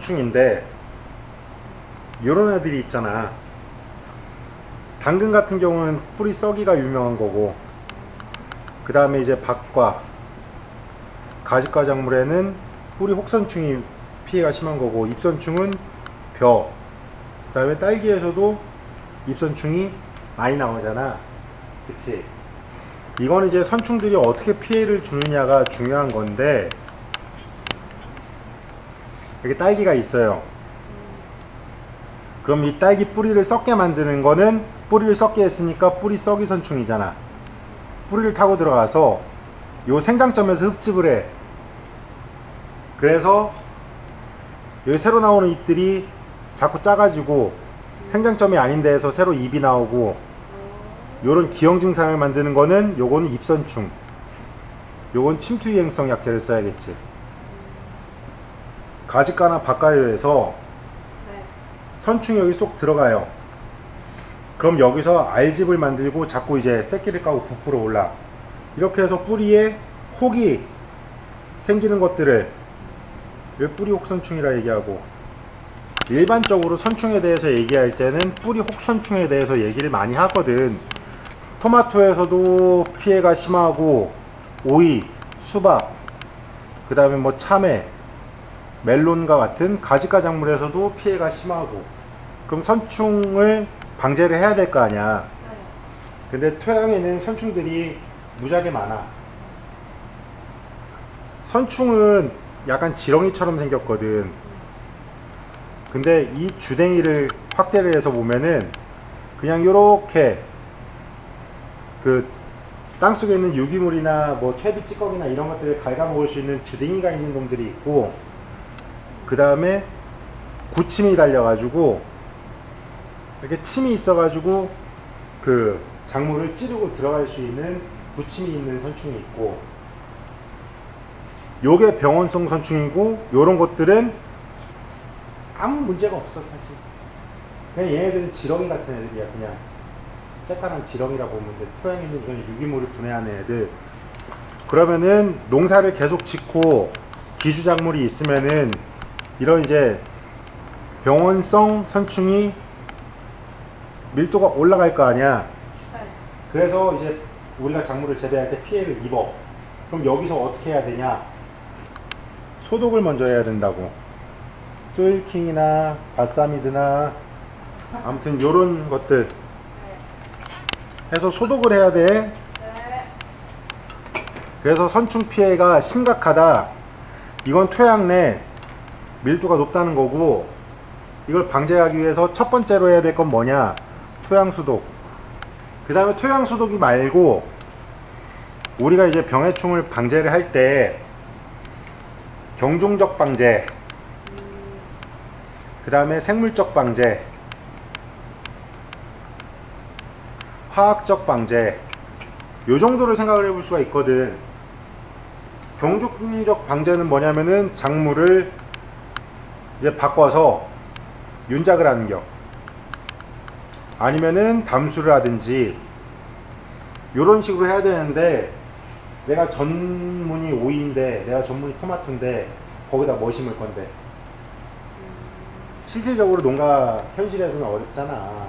선충인데 요런 애들이 있잖아. 당근 같은 경우는 뿌리 썩이가 유명한 거고, 그 다음에 이제 박과, 가지과 작물에는 뿌리 혹선충이 피해가 심한 거고, 잎선충은 벼, 그 다음에 딸기에서도 잎선충이 많이 나오잖아. 그치? 이건 이제 선충들이 어떻게 피해를 주느냐가 중요한 건데, 여기 딸기가 있어요. 그럼 이 딸기 뿌리를 썩게 만드는 거는, 뿌리를 썩게 했으니까 뿌리 썩이 선충이잖아. 뿌리를 타고 들어가서 요 생장점에서 흡집을 해. 그래서 여기 새로 나오는 잎들이 자꾸 작아지고 생장점이 아닌 데에서 새로 잎이 나오고, 요런 기형 증상을 만드는 거는 요거는 잎선충. 요건 침투이행성 약제를 써야겠지. 가지과나 박과류에서 선충이 여기 쏙 들어가요. 그럼 여기서 알집을 만들고 자꾸 이제 새끼를 까고 부풀어 올라. 이렇게 해서 뿌리에 혹이 생기는 것들을 뿌리 혹선충이라 얘기하고, 일반적으로 선충에 대해서 얘기할 때는 뿌리 혹선충에 대해서 얘기를 많이 하거든. 토마토에서도 피해가 심하고, 오이, 수박, 그 다음에 뭐 참외, 멜론과 같은 가지과 작물에서도 피해가 심하고, 그럼 선충을 방제를 해야 될 거 아니야. 근데 토양에는 선충들이 무지하게 많아. 선충은 약간 지렁이처럼 생겼거든. 근데 이 주댕이를 확대를 해서 보면은 그냥 요렇게 그 땅속에 있는 유기물이나 뭐 퇴비 찌꺼기나 이런 것들을 갉아먹을 수 있는 주댕이가 있는 놈들이 있고, 그 다음에 구침이 달려가지고 이렇게 침이 있어가지고 그 작물을 찌르고 들어갈 수 있는 구침이 있는 선충이 있고, 요게 병원성 선충이고, 요런 것들은 아무 문제가 없어 사실. 그냥 얘네들은 지렁이 같은 애들이야. 그냥 쬐깐한 지렁이라고 보면 돼. 토양에 있는 이런 유기물을 분해하는 애들. 그러면은 농사를 계속 짓고 기주작물이 있으면은 이런 이제 병원성 선충이 밀도가 올라갈 거 아니야. 그래서 이제 우리가 작물을 재배할 때 피해를 입어. 그럼 여기서 어떻게 해야 되냐? 소독을 먼저 해야 된다고. 소일킹이나 바사미드나 아무튼 요런 것들 해서 소독을 해야 돼. 그래서 선충 피해가 심각하다. 이건 토양 내 밀도가 높다는 거고, 이걸 방제하기 위해서 첫 번째로 해야 될 건 뭐냐? 토양 소독. 그 다음에 토양 소독이 말고 우리가 이제 병해충을 방제를 할 때 경종적 방제, 그 다음에 생물적 방제, 화학적 방제, 요 정도를 생각을 해볼 수가 있거든. 경종적 방제는 뭐냐면은 작물을 이제 바꿔서 윤작을 하는 겨, 아니면은 담수를 하든지 요런 식으로 해야 되는데, 내가 전문이 오이인데, 내가 전문이 토마토인데 거기다 뭐 심을 건데? 실질적으로 농가 현실에서는 어렵잖아.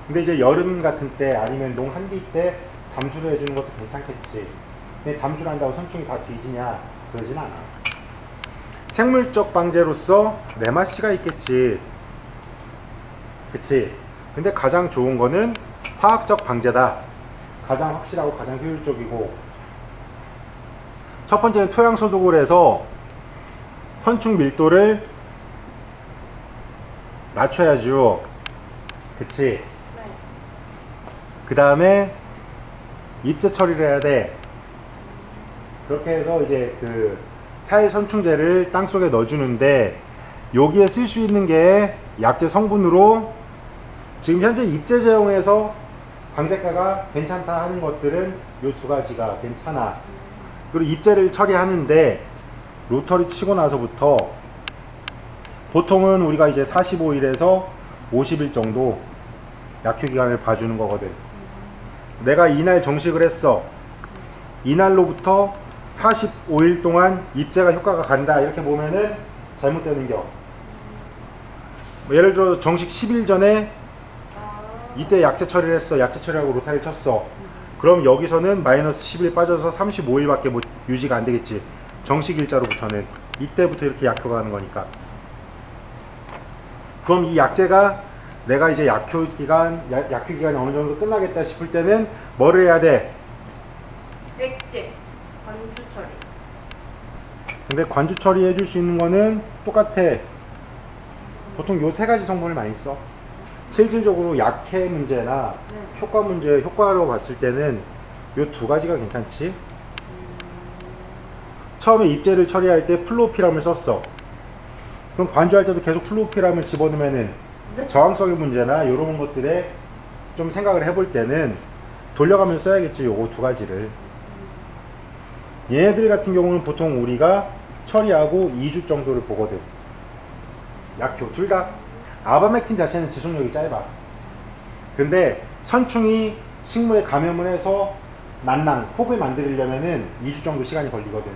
근데 이제 여름 같은 때 아니면 농 한기 때 담수를 해주는 것도 괜찮겠지. 근데 담수를 한다고 선충이 다 뒤지냐? 그러진 않아. 생물적 방제로서 내 맛이가 있겠지. 그치? 근데 가장 좋은 거는 화학적 방제다. 가장 확실하고 가장 효율적이고, 첫 번째는 토양 소독을 해서 선충 밀도를 낮춰야죠. 그치? 그 다음에 입제 처리를 해야 돼. 그렇게 해서 이제 그 사일선충제를 땅속에 넣어주는데, 여기에 쓸 수 있는 게 약제 성분으로 지금 현재 입제 제형에서 방제가가 괜찮다 하는 것들은 요 두 가지가 괜찮아. 그리고 입제를 처리하는데 로터리 치고 나서부터 보통은 우리가 이제 45일에서 50일 정도 약효기간을 봐주는 거거든. 내가 이날 정식을 했어. 이날로부터 45일 동안 입제가 효과가 간다, 이렇게 보면은 잘못되는 겨. 예를 들어 정식 10일 전에 이때 약제 처리를 했어. 약제 처리하고 로타리 쳤어. 그럼 여기서는 마이너스 10일 빠져서 35일밖에 못 유지가 안 되겠지. 정식 일자로부터는 이때부터 이렇게 약효가 가는 거니까. 그럼 이 약제가 내가 이제 약효 기간이 어느 정도 끝나겠다 싶을 때는 뭐를 해야 돼? 액제, 관주 처리. 근데 관주 처리해 줄 수 있는 거는 똑같아. 보통 요 세 가지 성분을 많이 써. 실질적으로 약해 문제나 효과 문제, 효과로 봤을 때는 요 두 가지가 괜찮지. 처음에 입제를 처리할 때 플로피람을 썼어. 그럼 관주할 때도 계속 플로피람을 집어넣으면은 저항성의 문제나 이런 것들에 좀 생각을 해볼 때는 돌려가면서 써야겠지. 요거 두 가지를. 얘네들 같은 경우는 보통 우리가 처리하고 2주 정도를 보거든. 약효 둘 다. 아바맥틴 자체는 지속력이 짧아. 근데 선충이 식물에 감염을 해서 난랑, 혹을 만들려면은 2주 정도 시간이 걸리거든.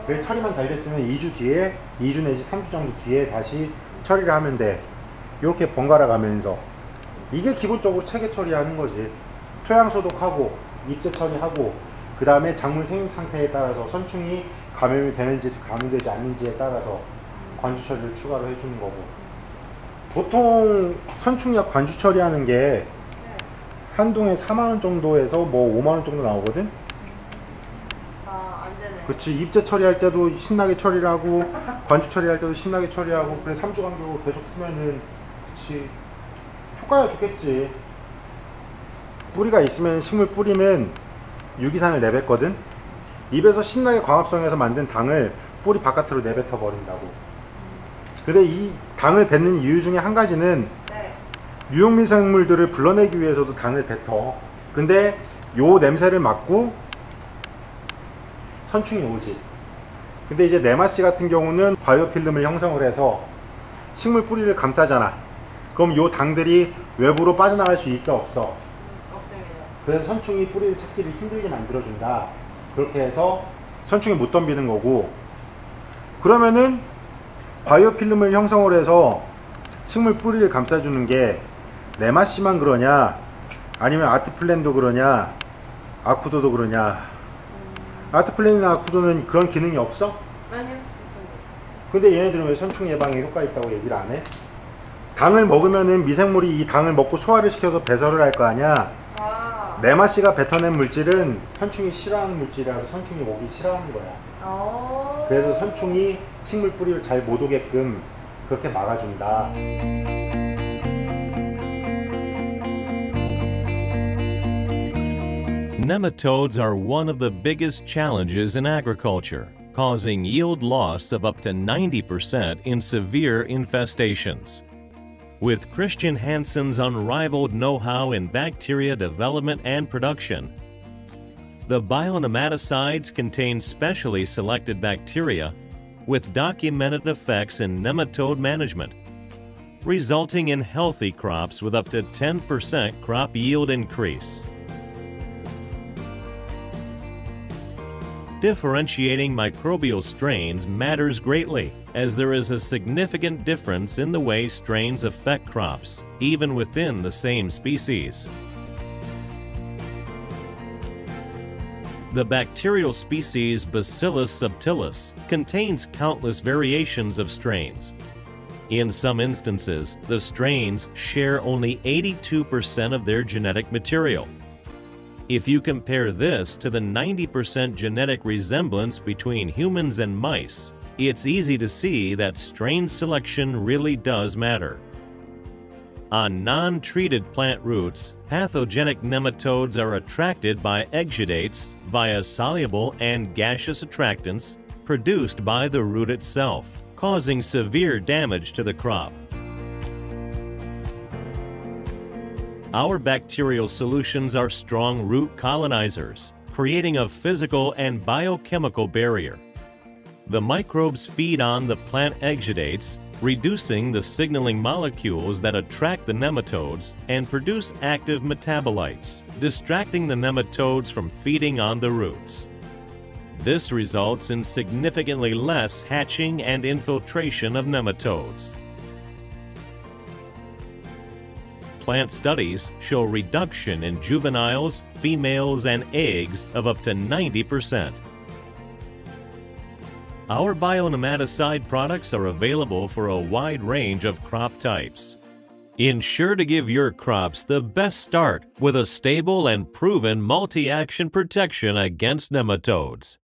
그래서 처리만 잘 됐으면 2주 뒤에, 2주 내지 3주 정도 뒤에 다시 처리를 하면 돼. 이렇게 번갈아 가면서. 이게 기본적으로 체계 처리하는 거지. 토양 소독하고, 입제 처리하고, 그 다음에 작물 생육 상태에 따라서 선충이 감염이 되는지 감염되지 않는지에 따라서 관주 처리를 추가로 해주는 거고. 보통 선충약 관주 처리하는 게 한 동에 4만원 정도에서 뭐 5만원 정도 나오거든? 안 되네. 그치. 입제 처리할 때도 신나게 처리를 하고 관주 처리할 때도 신나게 처리하고, 그래 3주 간격으로 계속 쓰면은 그치 효과가 좋겠지. 뿌리가 있으면 식물 뿌리는 유기산을 내뱉거든. 입에서 신나게 광합성해서 만든 당을 뿌리 바깥으로 내뱉어 버린다고. 근데 이 당을 뱉는 이유 중에 한 가지는 유용미생물들을 불러내기 위해서도 당을 뱉어. 근데 요 냄새를 맡고 선충이 오지. 근데 이제 네마씨 같은 경우는 바이오필름을 형성을 해서 식물 뿌리를 감싸잖아. 그럼 요 당들이 외부로 빠져나갈 수 있어, 없어? 없습니다. 그래서 선충이 뿌리를 찾기를 힘들게 만들어준다. 그렇게 해서 선충이 못 덤비는 거고. 그러면은 바이오필름을 형성을 해서 식물 뿌리를 감싸주는 게 네마씨만 그러냐, 아니면 아트플랜도 그러냐, 아쿠도도 그러냐. 아트플랜이나 아쿠도는 그런 기능이 없어? 아니요, 있습니다. 근데 얘네들은 왜 선충 예방에 효과 있다고 얘기를 안 해? 당을 먹으면은 미생물이 이 당을 먹고 소화를 시켜서 배설을 할 거 아니야. 네마씨가 뱉어낸 물질은 선충이 싫어하는 물질이라서 선충이 먹기 싫어하는 거야. 그래서 선충이 식물 뿌리를 잘 못 오게끔 그렇게 막아준다. Nematodes are one of the biggest challenges in agriculture, causing yield loss of up to 90% in severe infestations. With Christian Hansen's unrivaled know-how in bacteria development and production, the bionematicides contain specially selected bacteria with documented effects in nematode management, resulting in healthy crops with up to 10% crop yield increase. Differentiating microbial strains matters greatly, as there is a significant difference in the way strains affect crops, even within the same species. The bacterial species Bacillus subtilis contains countless variations of strains. In some instances, the strains share only 82% of their genetic material. If you compare this to the 90% genetic resemblance between humans and mice, it's easy to see that strain selection really does matter. On non-treated plant roots, pathogenic nematodes are attracted by exudates via soluble and gaseous attractants produced by the root itself, causing severe damage to the crop. Our bacterial solutions are strong root colonizers, creating a physical and biochemical barrier. The microbes feed on the plant exudates, reducing the signaling molecules that attract the nematodes and produce active metabolites, distracting the nematodes from feeding on the roots. This results in significantly less hatching and infiltration of nematodes. plant studies show reduction in juveniles, females, and eggs of up to 90%. Our bionematicide products are available for a wide range of crop types. Ensure to give your crops the best start with a stable and proven multi-action protection against nematodes.